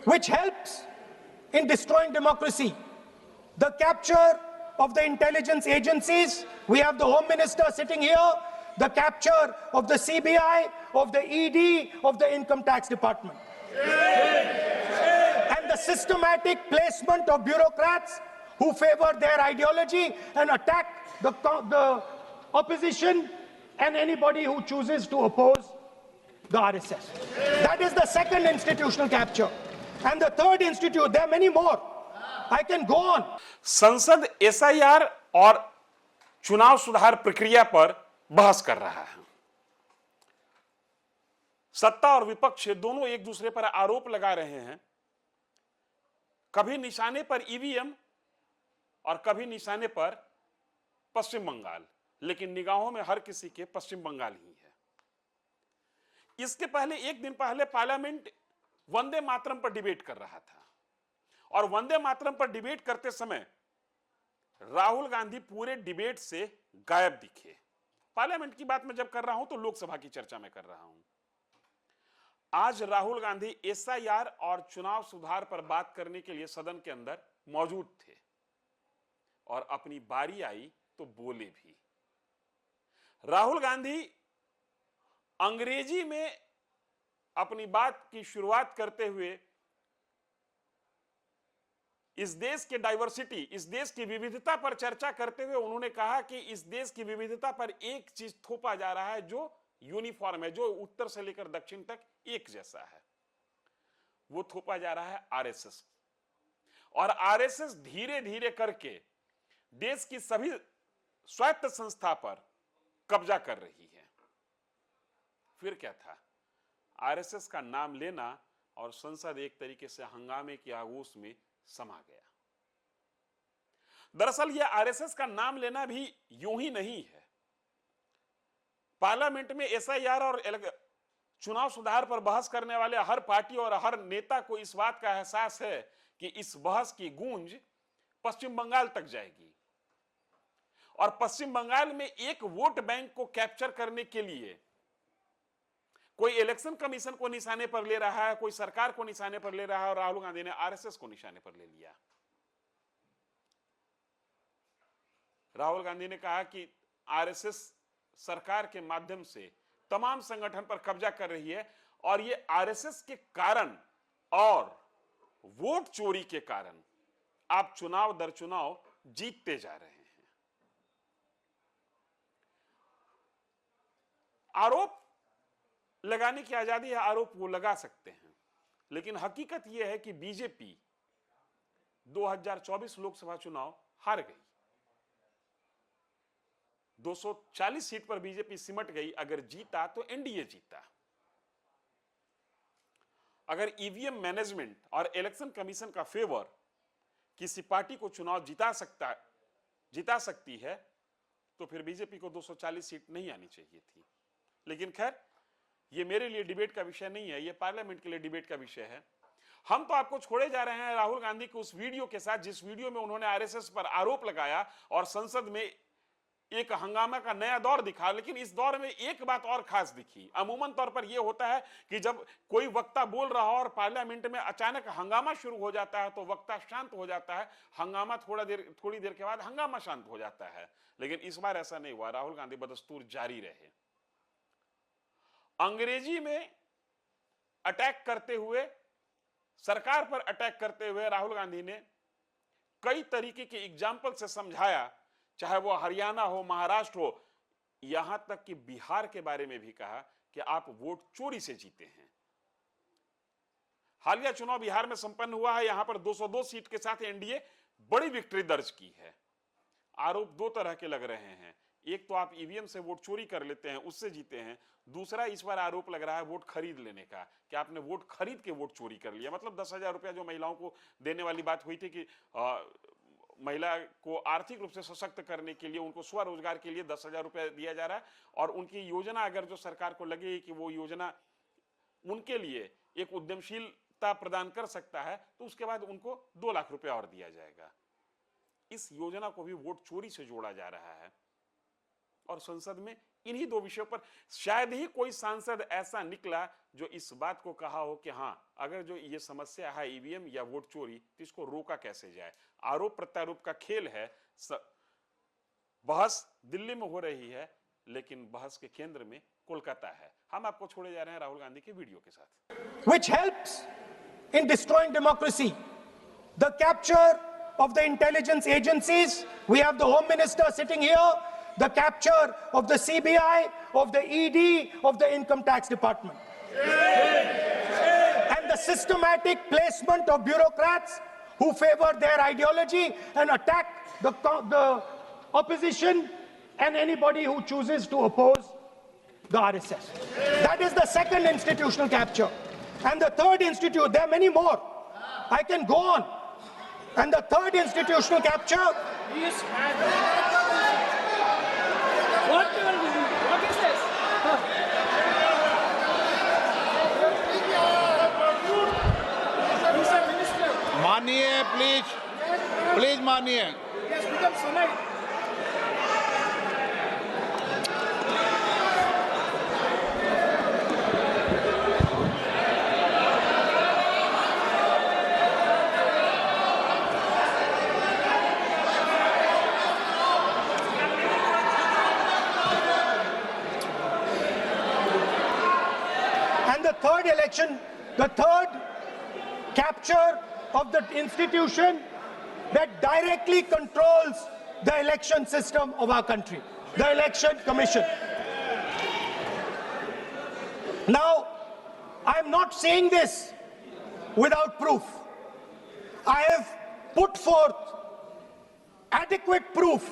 which helps in destroying democracy. The capture of the intelligence agencies, we have the Home Minister sitting here, the capture of the CBI, of the ED, of the Income Tax Department. And the systematic placement of bureaucrats who favor their ideology and attack the opposition and anybody who chooses to oppose the RSS. That is the second institutional capture. And the third institute, there are many more. I can go on. संसद SIR और चुनाव सुधार प्रक्रिया पर बहस कर रहा है। सत्ता और विपक्ष दोनों एक दूसरे पर आरोप लगा रहे हैं, कभी निशाने पर ईवीएम और कभी निशाने पर पश्चिम बंगाल, लेकिन निगाहों में हर किसी के पश्चिम बंगाल ही है। इसके पहले एक दिन पहले पार्लियामेंट वंदे मातरम पर डिबेट कर रहा था और वंदे मातरम पर डिबेट करते समय राहुल गांधी पूरे डिबेट से गायब दिखे। पार्लियामेंट की बात मैं जब कर रहा हूं तो लोकसभा की चर्चा में कर रहा हूं। आज राहुल गांधी एसआईआर और चुनाव सुधार पर बात करने के लिए सदन के अंदर मौजूद थे और अपनी बारी आई तो बोले भी। राहुल गांधी अंग्रेजी में अपनी बात की शुरुआत करते हुए इस देश के डाइवर्सिटी, इस देश की विविधता पर चर्चा करते हुए उन्होंने कहा कि इस देश की विविधता पर एक चीज थोपा जा रहा है जो यूनिफॉर्म है, जो उत्तर से लेकर दक्षिण तक एक जैसा है, वो थोपा जा रहा है आरएसएस। और आरएसएस धीरे धीरे करके देश की सभी स्वायत्त संस्था पर कब्जा कर रही है। फिर क्या था? आरएसएस का नाम लेना और संसद एक तरीके से हंगामे की आगोश में समा गया। दरअसल यह आरएसएस का नाम लेना भी यूं ही नहीं है। पार्लियामेंट में एसआईआर और चुनाव सुधार पर बहस करने वाले हर पार्टी और हर नेता को इस बात का एहसास है कि इस बहस की गूंज पश्चिम बंगाल तक जाएगी और पश्चिम बंगाल में एक वोट बैंक को कैप्चर करने के लिए कोई इलेक्शन कमीशन को निशाने पर ले रहा है, कोई सरकार को निशाने पर ले रहा है और राहुल गांधी ने आरएसएस को निशाने पर ले लिया। राहुल गांधी ने कहा कि आरएसएस सरकार के माध्यम से तमाम संगठन पर कब्जा कर रही है और ये आरएसएस के कारण और वोट चोरी के कारण आप चुनाव दर चुनाव जीतते जा रहे हैं। आरोप लगाने की आजादी है, आरोप वो लगा सकते हैं, लेकिन हकीकत यह है कि बीजेपी 2024 लोकसभा चुनाव हार गई। 240 सीट पर बीजेपी सिमट गई। अगर जीता तो एनडीए जीता। अगर ईवीएम मैनेजमेंट और इलेक्शन कमीशन का फेवर किसी पार्टी को चुनाव जिता सकती है तो फिर बीजेपी को 240 सीट नहीं आनी चाहिए थी। लेकिन खैर, ये मेरे लिए डिबेट का विषय नहीं है, ये पार्लियामेंट के लिए डिबेट का विषय है। हम तो आपको छोड़े जा रहे हैं राहुल गांधी के उस वीडियो के साथ, जिस वीडियो में उन्होंने आरएसएस पर आरोप लगाया और संसद में एक हंगामा का नया दौर दिखा। लेकिन इस दौर में एक बात और खास दिखी। अमूमन तौर पर यह होता है कि जब कोई वक्ता बोल रहा हो और पार्लियामेंट में अचानक हंगामा शुरू हो जाता है तो वक्ता शांत हो जाता है, हंगामा थोड़ी देर के बाद हंगामा शांत हो जाता है। लेकिन इस बार ऐसा नहीं हुआ। राहुल गांधी बदस्तूर जारी रहे। अंग्रेजी में अटैक करते हुए, सरकार पर अटैक करते हुए राहुल गांधी ने कई तरीके के एग्जाम्पल से समझाया, चाहे वो हरियाणा हो, महाराष्ट्र हो, यहां तक कि बिहार के बारे में भी कहा कि आप वोट चोरी से जीते हैं। हालिया चुनाव बिहार में संपन्न हुआ है। यहां पर 202 सीट के साथ एनडीए बड़ी विक्ट्री दर्ज की है। आरोप दो तरह के लग रहे हैं। एक तो आप ईवीएम से वोट चोरी कर लेते हैं, उससे जीते हैं। दूसरा इस बार आरोप लग रहा है वोट खरीद लेने का, कि आपने वोट खरीद के वोट चोरी कर लिया। मतलब 10,000 रुपया जो महिलाओं को देने वाली बात हुई थी कि महिला को आर्थिक रूप से सशक्त करने के लिए, उनको स्वरोजगार के लिए 10,000 रुपया दिया जा रहा है और उनकी योजना अगर जो सरकार को लगे कि वो योजना उनके लिए एक उद्यमशीलता प्रदान कर सकता है तो उसके बाद उनको 2 लाख रुपया और दिया जाएगा। इस योजना को भी वोट चोरी से जोड़ा जा रहा है और संसद में इन्हीं दो विषयों पर शायद ही कोई सांसद ऐसा निकला जो इस बात को कहा हो कि हां, अगर जो ये समस्या है ईवीएम या वोट चोरी, तो इसको रोका कैसे जाए। आरोप प्रत्यारोप का खेल है। बहस दिल्ली में हो रही है, लेकिन बहस के केंद्र में कोलकाता है। हम आपको छोड़े जा रहे हैं राहुल गांधी के वीडियो के साथ। Which helps in destroying democracy. The capture of the intelligence agencies. We have the Home Minister sitting here. The capture of the CBI, of the ED, of the Income Tax Department. And the systematic placement of bureaucrats who favor their ideology and attack the opposition and anybody who chooses to oppose the RSS. That is the second institutional capture. And the third there are many more. I can go on. And the third institutional capture. What is this? मानिए please मानिए। Yes, become sonite. The third capture of the institution that directly controls the election system of our country, the Election Commission. Now, I'm not saying this without proof. I have put forth adequate proof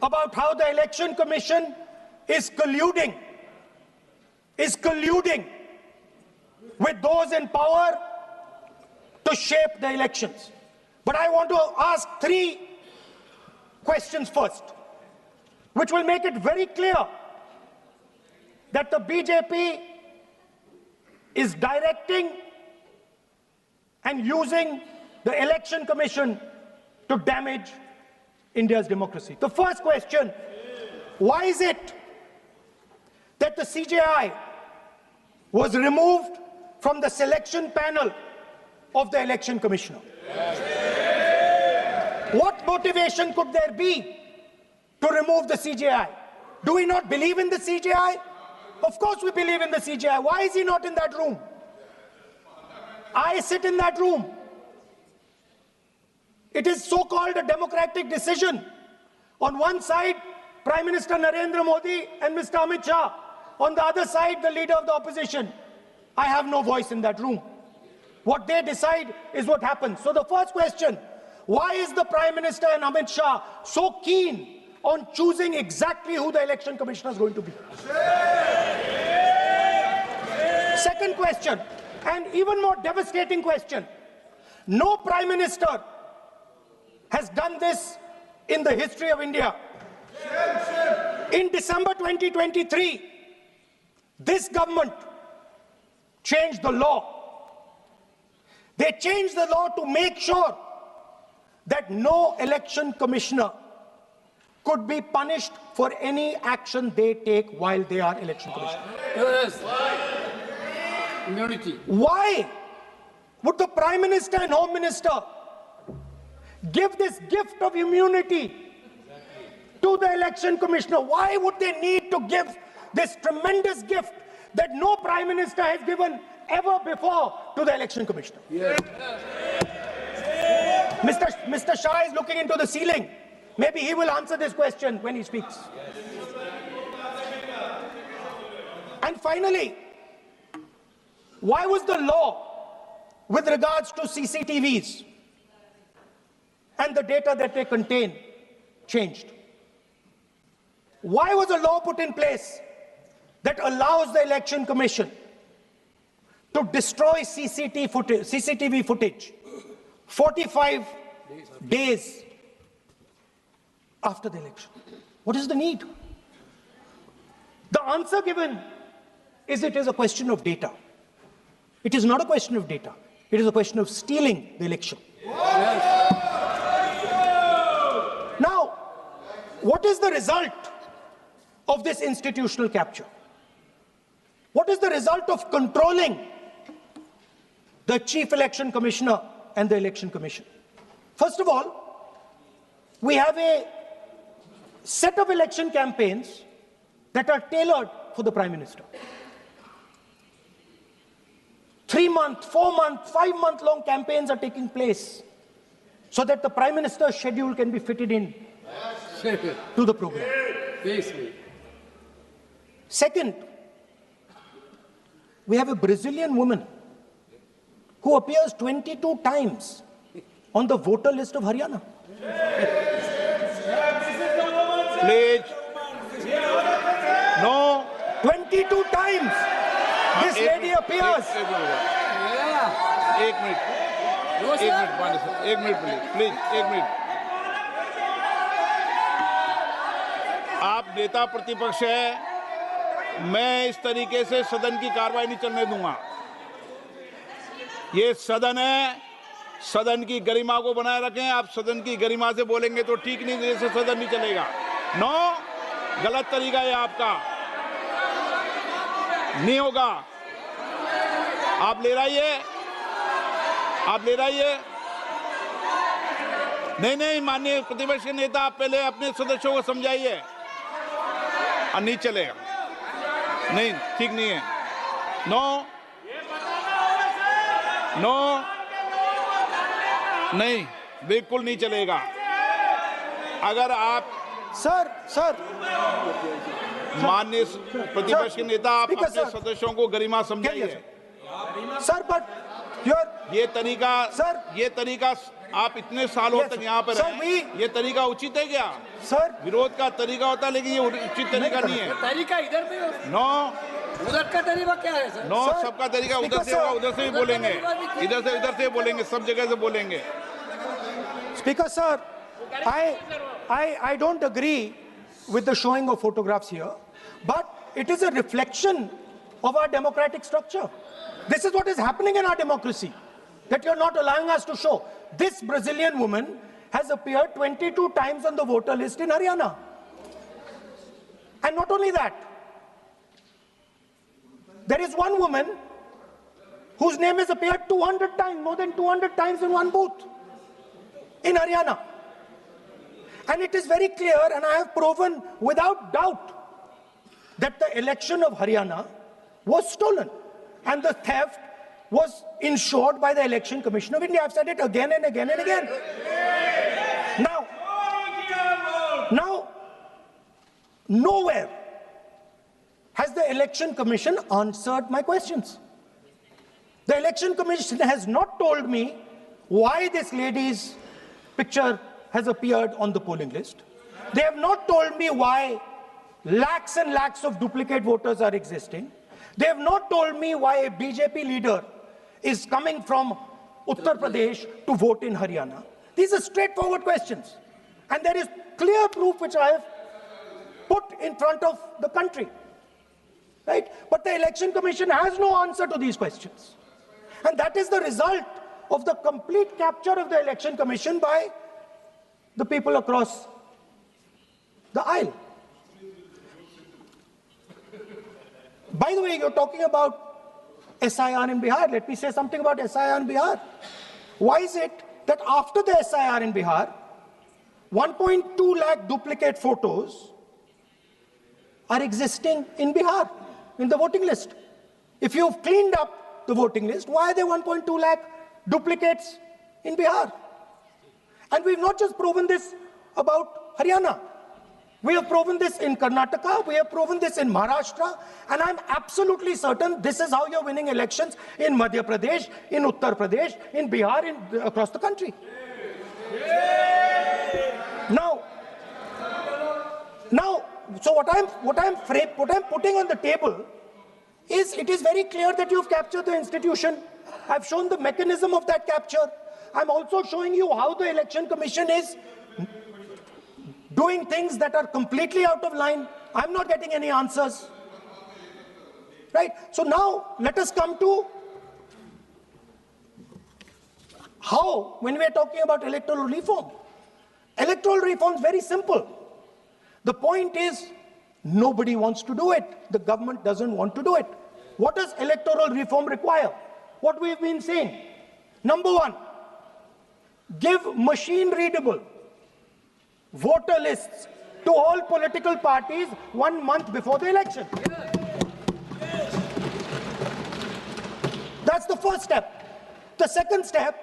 about how the Election Commission is colluding with those in power to shape the elections. But I want to ask three questions first, which will make it very clear that the BJP is directing and using the Election Commission to damage India's democracy. The first question, why is it that the CJI was removed from the selection panel of the Election Commissioner? What motivation could there be to remove the CJI? Do we not believe in the CJI? Of course we believe in the CJI. Why is he not in that room? I sit in that room. It is so-called a democratic decision. On one side, Prime Minister Narendra Modi and Mr. Amit Shah. On the other side, the leader of the opposition. I have no voice in that room. What they decide is what happens. So the first question, why is the Prime Minister and Amit Shah so keen on choosing exactly who the Election Commissioner is going to be? Second question, and even more devastating question, no Prime Minister has done this in the history of India. In December 2023, this government changed the law. They changed the law to make sure that no election commissioner could be punished for any action they take while they are election commissioner. Yes. Immunity. Why would the Prime Minister and Home Minister give this gift of immunity to the election commissioner? Why would they need to give this tremendous gift that no Prime Minister has given ever before to the election commissioner? Yes. Mr. Shah is looking into the ceiling. Maybe he will answer this question when he speaks. And finally, why was the law with regards to CCTVs and the data that they contain changed? Why was a law put in place that allows the Election Commission to destroy CCTV footage 45 days after the election? What is the need? The answer given is it is a question of data. It is not a question of data. It is a question of stealing the election. Now, what is the result of this institutional capture? What is the result of controlling the Chief Election Commissioner and the Election Commission? First of all, we have a set of election campaigns that are tailored for the Prime Minister. 3-month, 4-month, 5-month-long campaigns are taking place so that the Prime Minister's schedule can be fitted in to the program. Second, we have a Brazilian woman who appears 22 times on the voter list of Haryana. Please. No. 22 times this lady appears. एक minute please एक minute आप नेता प्रतिपक्ष है, मैं इस तरीके से सदन की कार्रवाई नहीं चलने दूंगा। ये सदन है, सदन की गरिमा को बनाए रखें। आप सदन की गरिमा से बोलेंगे तो ठीक नहीं, जैसे सदन नहीं चलेगा। नो, गलत तरीका है आपका, नहीं होगा। आप ले रहिए, आप ले रहिए। नहीं, माननीय प्रतिपक्ष के नेता, आप पहले अपने सदस्यों को समझाइए। नहीं चलेगा, नहीं, ठीक नहीं है। नो, नहीं, बिल्कुल नहीं चलेगा। अगर आप सर माननीय प्रतिपक्ष के नेता, आप अपने सदस्यों को गरिमा समझाइए। सर, बट ये तरीका आप इतने सालों तक यहाँ पर हैं, ये तरीका उचित है क्या? सर, विरोध का तरीका होता है, लेकिन ये उचित तरीका नहीं है। तरीका इधर भी नो, उधर का तरीका क्या है सर? नो, सबका तरीका उधर से होगा, उधर से भी बोलेंगे, इधर से बोलेंगे, सब जगह से बोलेंगे। Speaker sir, I don't agree with the showing of photographs here, but it is a reflection of our democratic structure. This is what is happening in our democracy, that you're not allowing us to show. This Brazilian woman has appeared 22 times on the voter list in Haryana. And not only that, there is one woman whose name has appeared 200 times, more than 200 times in one booth in Haryana. And it is very clear, and I have proven without doubt, that the election of Haryana was stolen. And the theft was ensured by the Election Commission of India. I've said it again and again and again. Now, nowhere has the Election Commission answered my questions. The Election Commission has not told me why this lady's picture has appeared on the polling list. They have not told me why lakhs and lakhs of duplicate voters are existing. They have not told me why a BJP leader is coming from Uttar Pradesh to vote in Haryana. These are straightforward questions. And there is clear proof which I have put in front of the country. Right? But the Election Commission has no answer to these questions. And that is the result of the complete capture of the Election Commission by the people across the aisle. By the way, you're talking about SIR in Bihar. Let me say something about SIR in Bihar. Why is it that after the SIR in Bihar, 1.2 lakh duplicate photos are existing in Bihar, in the voting list? If you've cleaned up the voting list, why are there 1.2 lakh duplicates in Bihar? And we've not just proven this about Haryana. We have proven this in Karnataka, we have proven this in Maharashtra, and I'm absolutely certain this is how you're winning elections in Madhya Pradesh, in Uttar Pradesh, in Bihar, across the country. Now, so what I'm putting on the table is, it is very clear that you've captured the institution. I've shown the mechanism of that capture. I'm also showing you how the Election Commission is doing things that are completely out of line. I'm not getting any answers. Right? So now, let us come to how, when we are talking about electoral reform. Electoral reform is very simple. The point is Nobody wants to do it. The government doesn't want to do it. What does electoral reform require? What we've been saying. Number one, give machine-readable voter lists to all political parties 1 month before the election. That's the first step. The second step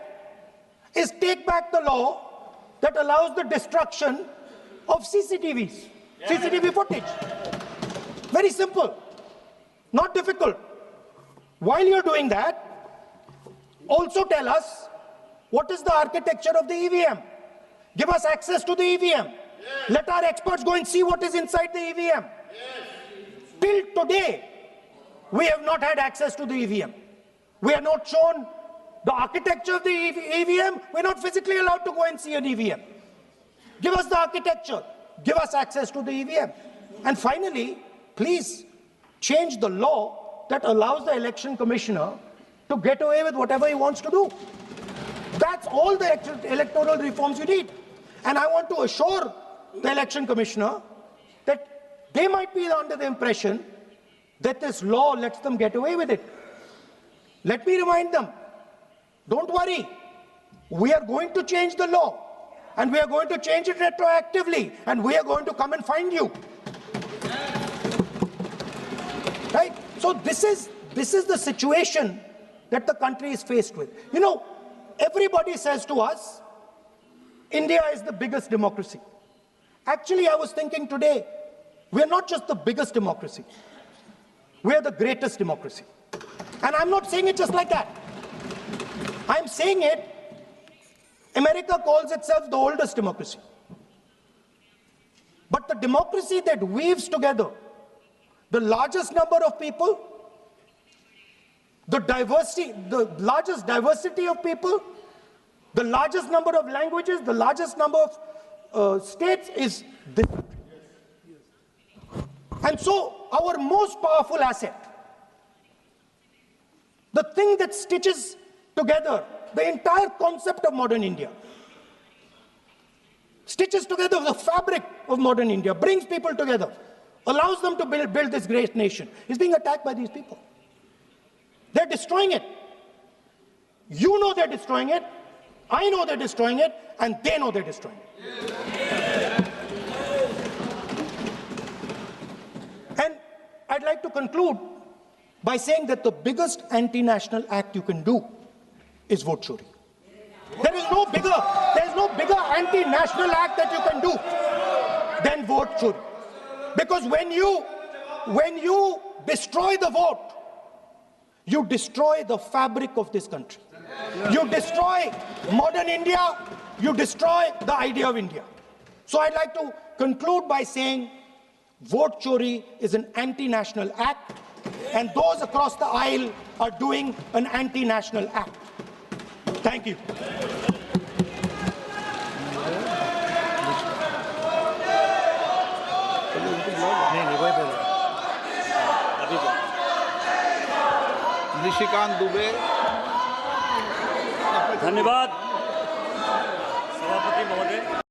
is take back the law that allows the destruction of CCTVs, CCTV footage. Very simple, not difficult. While you're doing that, also tell us what is the architecture of the EVM. Give us access to the EVM. Let our experts go and see what is inside the EVM. Till today, we have not had access to the EVM. We are not shown the architecture of the EVM. We're not physically allowed to go and see an EVM. Give us the architecture. Give us access to the EVM. And finally, please change the law that allows the election commissioner to get away with whatever he wants to do. That's all the electoral reforms you need. And I want to assure the election commissioner that they might be under the impression that this law lets them get away with it. Let me remind them, don't worry, we are going to change the law, and we are going to change it retroactively, and we are going to come and find you. Right? So this is the situation that the country is faced with. You know, everybody says to us, India is the biggest democracy. Actually, I was thinking today, we're not just the biggest democracy, we're the greatest democracy. And I'm not saying it just like that. I'm saying it, America calls itself the oldest democracy. But the democracy that weaves together the largest number of people, the largest diversity of people, the largest number of languages, the largest number of states is this. And so our most powerful asset, the thing that stitches together the entire concept of modern India, stitches together the fabric of modern India, brings people together, allows them to build this great nation, is being attacked by these people. They're destroying it. You know they're destroying it. I know they're destroying it, and they know they're destroying it. And I'd like to conclude by saying that the biggest anti-national act you can do is vote chori. There is no bigger anti-national act that you can do than vote chori. Because when you destroy the vote, you destroy the fabric of this country. You destroy modern India, you destroy the idea of India. So I'd like to conclude by saying vote chori is an anti-national act, and those across the aisle are doing an anti-national act. Thank you. Nishikant Dubey, धन्यवाद सभापति महोदय।